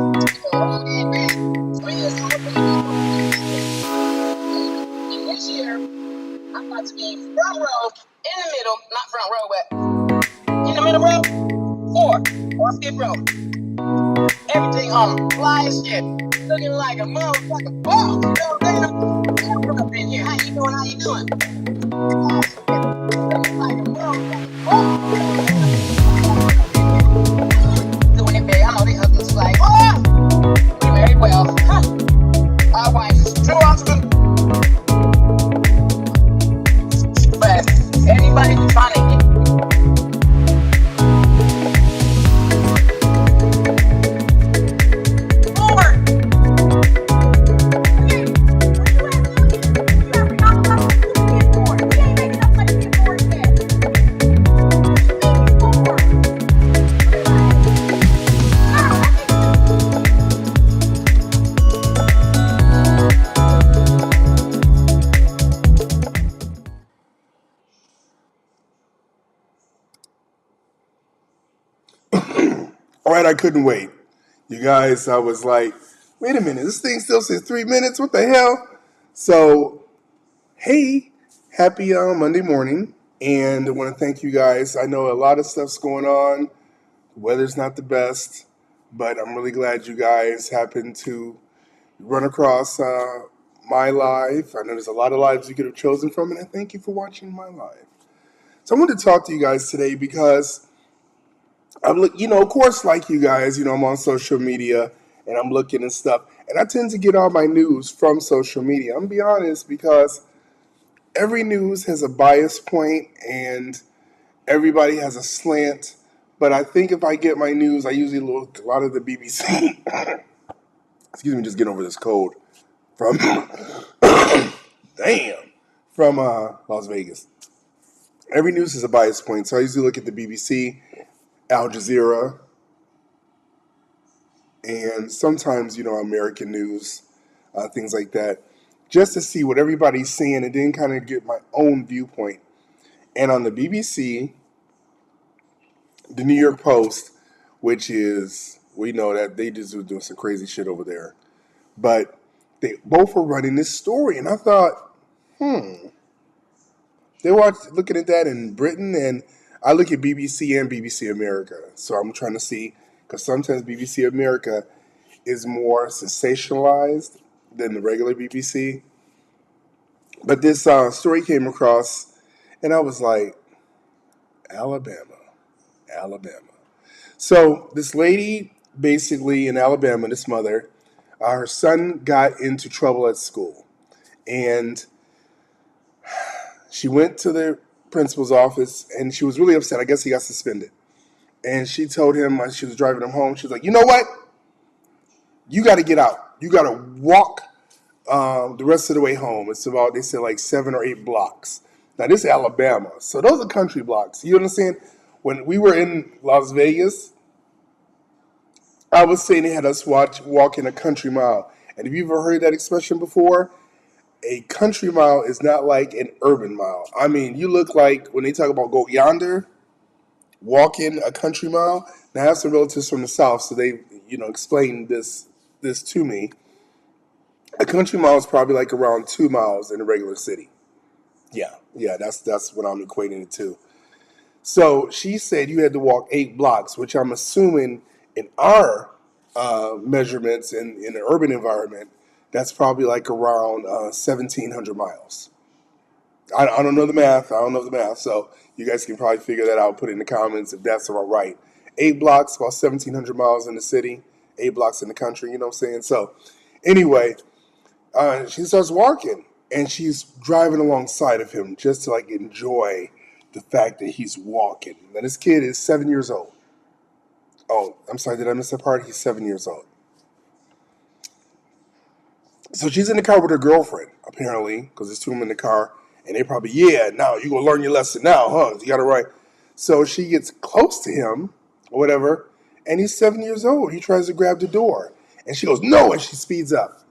So yes, hopefully we will be and this year I'm about to be front row in the middle, not front row, but in the middle row, or fifth row. Everything on fly as shit. Looking like a motherfucking boss. You know what I'm saying? Up in here. How you doing? How you doing? Fly as shit. Looking like a motherfucking boss. Doing it big. I know they husbands like, oh, we married well. Huh. Our wife is too often, but anybody who's trying to get All right, I couldn't wait. You guys, I was like, wait a minute, this thing still says 3 minutes? What the hell? So, hey, happy Monday morning. And I want to thank you guys. I know a lot of stuff's going on. The weather's not the best, but I'm really glad you guys happened to run across my live. I know there's a lot of lives you could have chosen from, and I thank you for watching my live. So I wanted to talk to you guys today because of course, like you guys, I'm on social media and I'm looking and stuff, and I tend to get all my news from social media. I'm gonna be honest because every news has a bias point and everybody has a slant. But I think if I get my news, I usually look a lot of the BBC. Excuse me, just getting over this cold from damn from Las Vegas. Every news has a bias point, so I usually look at the BBC, Al Jazeera, and sometimes American news, things like that, just to see what everybody's saying and then kind of get my own viewpoint. And on the BBC, the New York Post, which is, we know that they just were doing some crazy shit over there, but they both were running this story, and I thought, they were looking at that in Britain, and I look at BBC and BBC America, so I'm trying to see, because sometimes BBC America is more sensationalized than the regular BBC. But this story came across, and I was like, Alabama, Alabama. So this lady, basically in Alabama, this mother, her son got into trouble at school, and she went to the principal's office, and she was really upset. I guess he got suspended. And she told him, she was driving him home, she was like, you know what? You got to get out. You got to walk the rest of the way home. It's about, they said, like 7 or 8 blocks. Now, this is Alabama, so those are country blocks. You understand? When we were in Las Vegas, I was saying they had us walk in a country mile. And if you've ever heard that expression before, a country mile is not like an urban mile. I mean, you look like, when they talk about go yonder, walking a country mile. Now, I have some relatives from the South, so they, explained this to me. A country mile is probably like around 2 miles in a regular city. Yeah, that's what I'm equating it to. So she said you had to walk 8 blocks, which I'm assuming in our measurements in an urban environment, that's probably like around 1,700 miles. I don't know the math. I don't know the math. So you guys can probably figure that out. Put it in the comments if that's about right. 8 blocks, about 1,700 miles in the city. 8 blocks in the country. You know what I'm saying? So anyway, she starts walking, and she's driving alongside of him just to like enjoy the fact that he's walking. Now this kid is 7 years old. Oh, I'm sorry, did I miss that part? He's 7 years old. So she's in the car with her girlfriend, apparently, because there's 2 of them in the car, and they probably, yeah, now you gonna learn your lesson now, huh? You got it right. So she gets close to him, or whatever, and he's 7 years old. He tries to grab the door, and she goes, no, and she speeds up.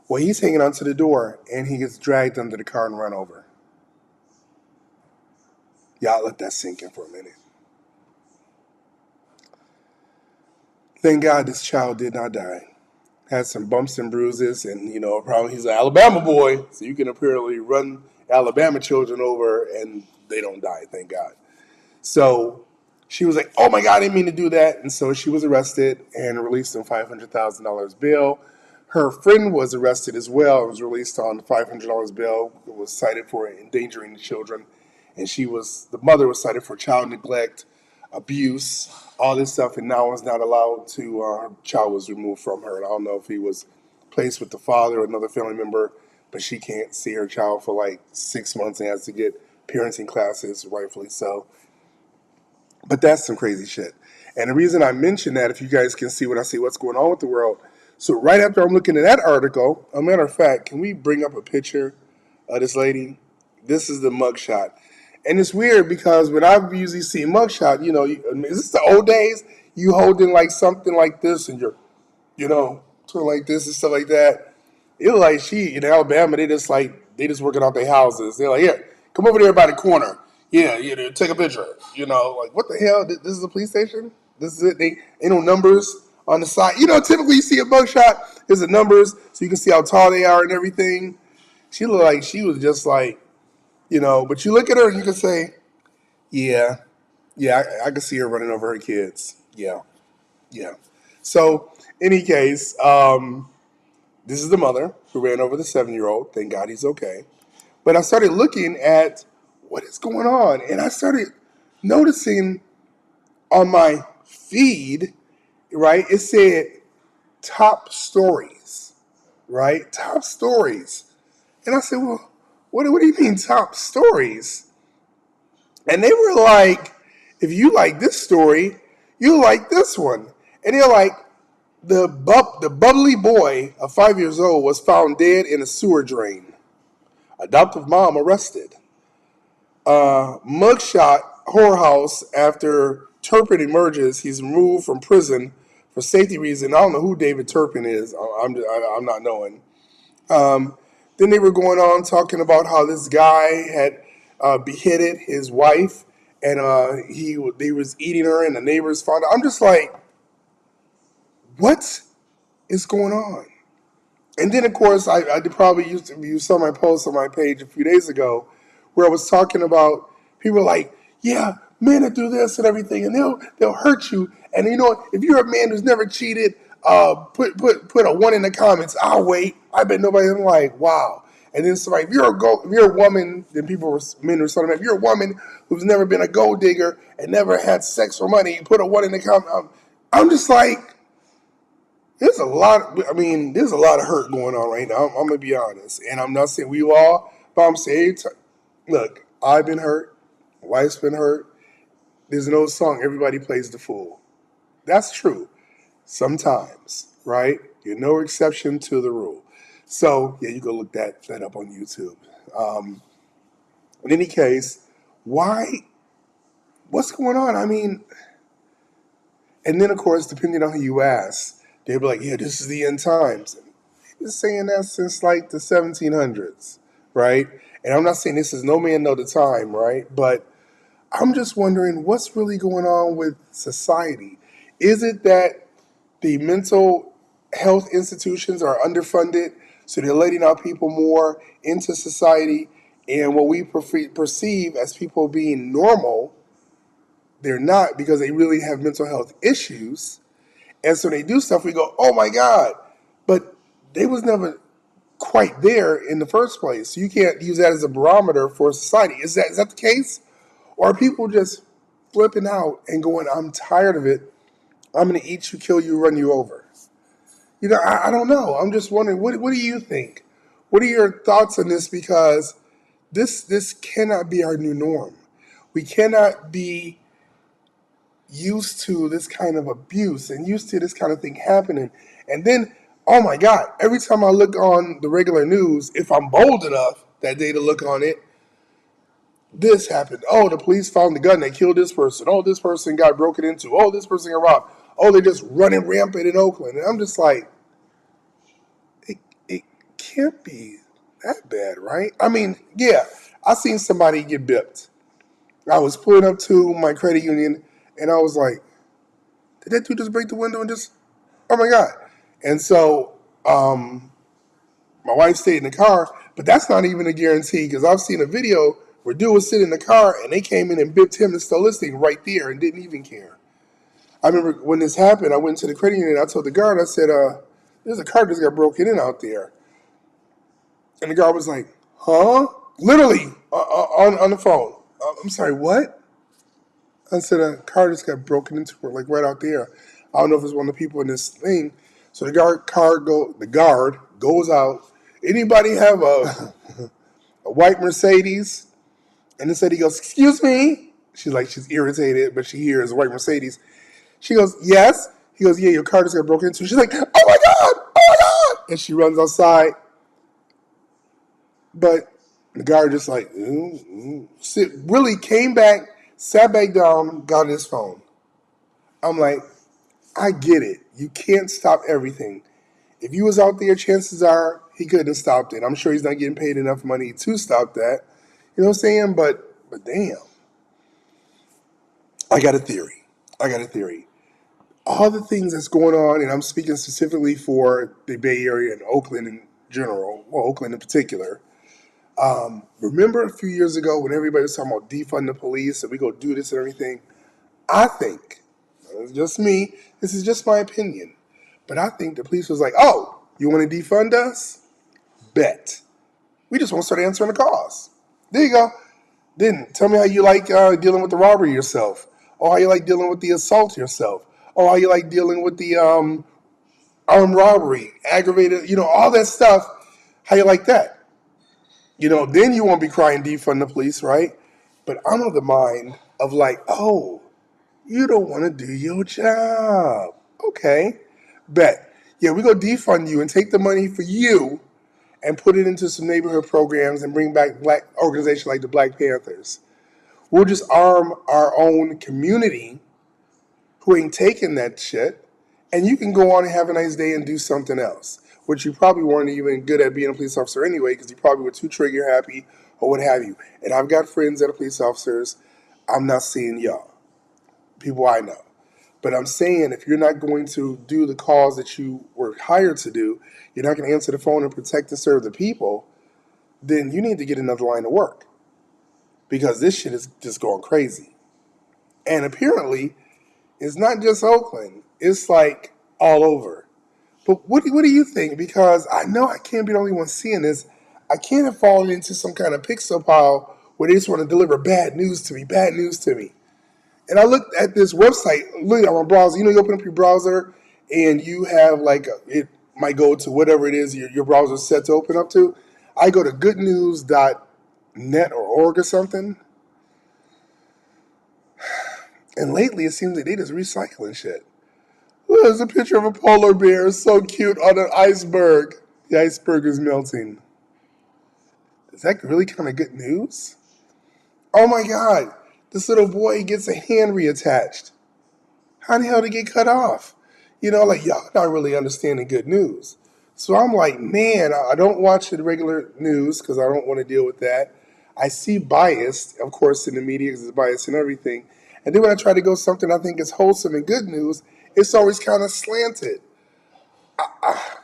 Well, he's hanging onto the door, and he gets dragged under the car and run over. Y'all let that sink in for a minute. Thank God this child did not die. Had some bumps and bruises, and probably he's an Alabama boy, so you can apparently run Alabama children over and they don't die. Thank God. So she was like, "Oh my God, I didn't mean to do that," and so she was arrested and released on $500,000 bail. Her friend was arrested as well and was released on $500 bail. It was cited for endangering the children, and the mother was cited for child neglect, abuse, all this stuff, and now is not allowed to. Her child was removed from her, and I don't know if he was placed with the father or another family member, but she can't see her child for like 6 months and has to get parenting classes, rightfully so. But that's some crazy shit. And the reason I mention that, if you guys can see what I see, what's going on with the world. So right after I'm looking at that article, a matter of fact, can we bring up a picture of this lady? This is the mugshot. And it's weird because when I usually see mugshot, is this the old days? You holding like something like this and you're, sort of like this and stuff like that. It was like in Alabama, they just working out their houses. They're like, here, come over there by the corner. Yeah, take a picture. Like what the hell? This is a police station? This is it? They ain't no numbers on the side. Typically you see a mugshot, there's the numbers, so you can see how tall they are and everything. She looked like she was just like, but you look at her and you can say, yeah, I can see her running over her kids. Yeah. So, any case, this is the mother who ran over the 7-year-old. Thank God he's okay. But I started looking at what is going on, and I started noticing on my feed, right, it said top stories, right? Top stories. And I said, well, what do you mean top stories? And they were like, if you like this story, you like this one. And they're like, the bubbly boy of 5 years old was found dead in a sewer drain. Adoptive mom arrested. Mugshot whorehouse after Turpin emerges. He's removed from prison for safety reasons. I don't know who David Turpin is. I'm not knowing. Then they were going on talking about how this guy had beheaded his wife, and he was eating her, and the neighbors found out. I'm just like, what is going on? And then, of course, I probably you saw my post on my page a few days ago where I was talking about people like, yeah, men that do this and everything, and they'll hurt you. And if you're a man who's never cheated, put a 1 in the comments. I'll wait. I bet nobody. I'm like, wow. And then somebody, if you're a woman, then men were saying, if you're a woman who's never been a gold digger and never had sex for money, put a 1 in the comment. I'm just like, there's a lot of hurt going on right now. I'm gonna be honest, and I'm not saying we all, but I'm saying, look, I've been hurt, my wife's been hurt. There's an old song, everybody plays the fool. That's true. Sometimes, right? You're no exception to the rule. So yeah, you go look that up on YouTube. In any case, why? What's going on? I mean, and then of course, depending on who you ask, they'll be like, yeah, this is the end times. They've been saying that since like the 1700s, right? And I'm not saying this is no man know the time, right? But I'm just wondering what's really going on with society. Is it that the mental health institutions are underfunded, so they're letting out people more into society, and what we perceive as people being normal, they're not, because they really have mental health issues. And so they do stuff, we go, oh my God. But they was never quite there in the first place. So you can't use that as a barometer for society. Is that the case? Or are people just flipping out and going, I'm tired of it. I'm going to eat you, kill you, run you over? I don't know. I'm just wondering, what do you think? What are your thoughts on this? Because this cannot be our new norm. We cannot be used to this kind of abuse and used to this kind of thing happening. And then, oh my God, every time I look on the regular news, if I'm bold enough that day to look on it, this happened. Oh, the police found the gun. They killed this person. Oh, this person got broken into. Oh, this person got robbed. Oh, they're just running rampant in Oakland. And I'm just like, it can't be that bad, right? I mean, yeah, I seen somebody get bipped. I was pulling up to my credit union, and I was like, did that dude just break the window and just Oh my God. And so my wife stayed in the car, but that's not even a guarantee because I've seen a video where dude was sitting in the car and they came in and bipped him and stole his thing right there and didn't even care. I remember when this happened, I went to the credit union and I told the guard, I said, there's a car that just got broken in out there. And the guard was like, huh? Literally on the phone. I'm sorry, what? I said, a car just got broken into, like right out there. I don't know if it's one of the people in this thing. So the guard goes out. Anybody have a white Mercedes? And instead he goes, excuse me. She's irritated, but she hears a white Mercedes. She goes, yes. He goes, yeah, your car just got broken into. She's like, oh my God, oh my God. And she runs outside. But the guy just like, really came back, sat back down, got his phone. I'm like, I get it. You can't stop everything. If you was out there, chances are he couldn't have stopped it. I'm sure he's not getting paid enough money to stop that. You know what I'm saying? But damn. I got a theory. All the things that's going on, and I'm speaking specifically for the Bay Area and Oakland in general, well, Oakland in particular. Remember a few years ago when everybody was talking about defund the police and we go do this and everything? I think, it's just me, this is just my opinion, but I think the police was like, oh, you want to defund us? Bet. We just want to start answering the calls. There you go. Then tell me how you like dealing with the robbery yourself. Or how you like dealing with the assault yourself. Or how you like dealing with the armed robbery, aggravated, all that stuff. How you like that? Then you won't be crying defund the police, right? But I'm of the mind of like, oh, you don't want to do your job. Okay, bet. Yeah, we go defund you and take the money for you and put it into some neighborhood programs and bring back black organizations like the Black Panthers. We'll just arm our own community who ain't taking that shit, and you can go on and have a nice day and do something else, which you probably weren't even good at being a police officer anyway because you probably were too trigger happy or what have you. And I've got friends that are police officers. I'm not saying y'all, people I know. But I'm saying if you're not going to do the cause that you were hired to do, you're not going to answer the phone and protect and serve the people, then you need to get another line of work because this shit is just going crazy. And apparently, it's not just Oakland. It's like all over. But what do you think? Because I know I can't be the only one seeing this. I can't have fallen into some kind of pixel pile where they just want to deliver bad news to me. And I looked at this website, look at my browser. You open up your browser and you have it might go to whatever it is your browser is set to open up to. I go to goodnews.net or org or something. And lately it seems like they just recycling shit. There's a picture of a polar bear, so cute, on an iceberg. The iceberg is melting. Is that really kind of good news? Oh my God, this little boy gets a hand reattached. How the hell did he get cut off? Y'all not really understanding good news. So I'm like, man, I don't watch the regular news because I don't want to deal with that. I see bias, of course, in the media because it's bias and everything. And then when I try to go something I think is wholesome and good news, it's always kind of slanted. I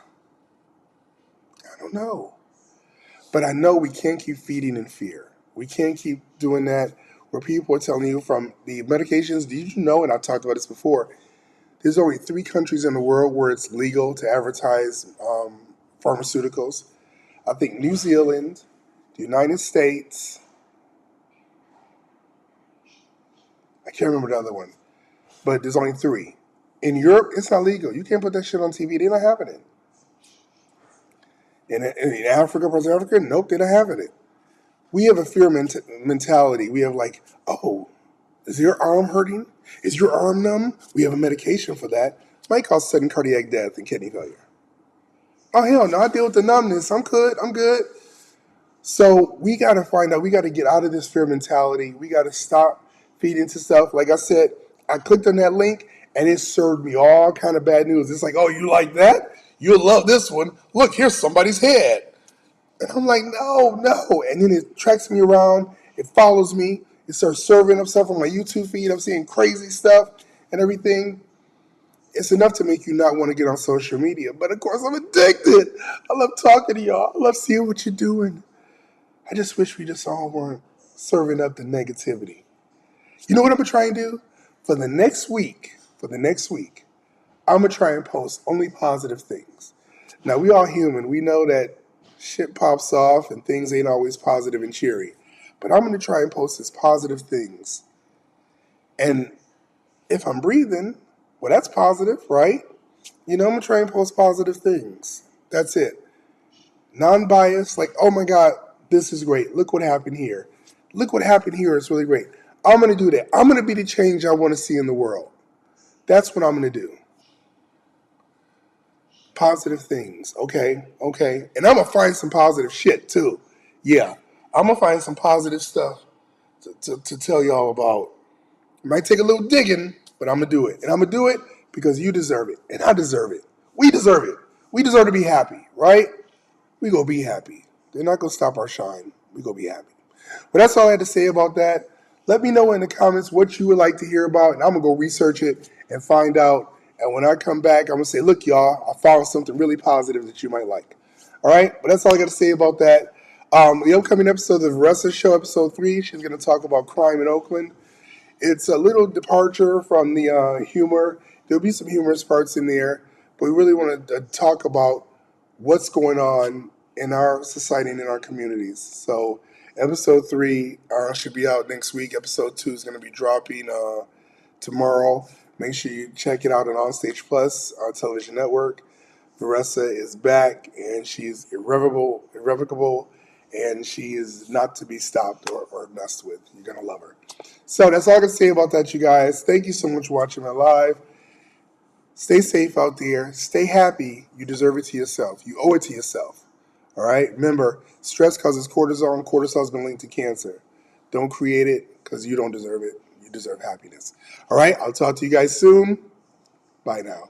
don't know. But I know we can't keep feeding in fear. We can't keep doing that where people are telling you from the medications. Did you know, and I've talked about this before, there's only 3 countries in the world where it's legal to advertise pharmaceuticals. I think New Zealand, the United States, I can't remember the other one, but there's only 3. In Europe, it's not legal. You can't put that shit on TV. They're not having it. In Africa, parts of Africa, nope, they're not having it. We have a fear mentality. We have like, oh, is your arm hurting? Is your arm numb? We have a medication for that. It might cause sudden cardiac death and kidney failure. Oh, hell no, I deal with the numbness. I'm good. So we got to find out. We got to get out of this fear mentality. We got to stop feeding to stuff. Like I said, I clicked on that link and it served me all kind of bad news. It's like, oh, you like that? You'll love this one. Look, here's somebody's head. And I'm like, no. And then it tracks me around. It follows me. It starts serving up stuff on my YouTube feed. I'm seeing crazy stuff and everything. It's enough to make you not want to get on social media. But of course, I'm addicted. I love talking to y'all. I love seeing what you're doing. I just wish we just all weren't serving up the negativity. You know what I'm gonna try and do? For the next week, I'm gonna try and post only positive things. Now we all human. We know that shit pops off and things ain't always positive and cheery. But I'm gonna try and post as positive things. And if I'm breathing, well that's positive, right? You know, I'm gonna try and post positive things. That's it. Non-biased, like, oh my God, this is great. Look what happened here. Look what happened here. It's really great. I'm gonna do that. I'm gonna be the change I want to see in the world. That's what I'm gonna do. Positive things. Okay, okay. And I'm gonna find some positive shit too. Yeah. I'm gonna find some positive stuff to tell y'all about. It might take a little digging, but I'm gonna do it. And I'm gonna do it because you deserve it. And I deserve it. We deserve it. We deserve to be happy, right? We gonna be happy. They're not gonna stop our shine. We gonna be happy. But that's all I had to say about that. Let me know in the comments what you would like to hear about, and I'm gonna go research it and find out. And when I come back, I'm gonna say, look, y'all, I found something really positive that you might like. All right, but that's all I got to say about that. The upcoming episode of the Vanessa Show, episode 3, she's gonna talk about crime in Oakland. It's a little departure from the humor. There'll be some humorous parts in there, but we really want to talk about what's going on in our society and in our communities. So, episode 3 should be out next week. Episode 2 is going to be dropping tomorrow. Make sure you check it out on Onstage Plus, our television network. Vanessa is back, and she's irrevocable, and she is not to be stopped or messed with. You're going to love her. So that's all I can say about that, you guys. Thank you so much for watching my live. Stay safe out there. Stay happy. You deserve it to yourself. You owe it to yourself. All right? Remember, stress causes cortisol, and cortisol has been linked to cancer. Don't create it because you don't deserve it. You deserve happiness. All right? I'll talk to you guys soon. Bye now.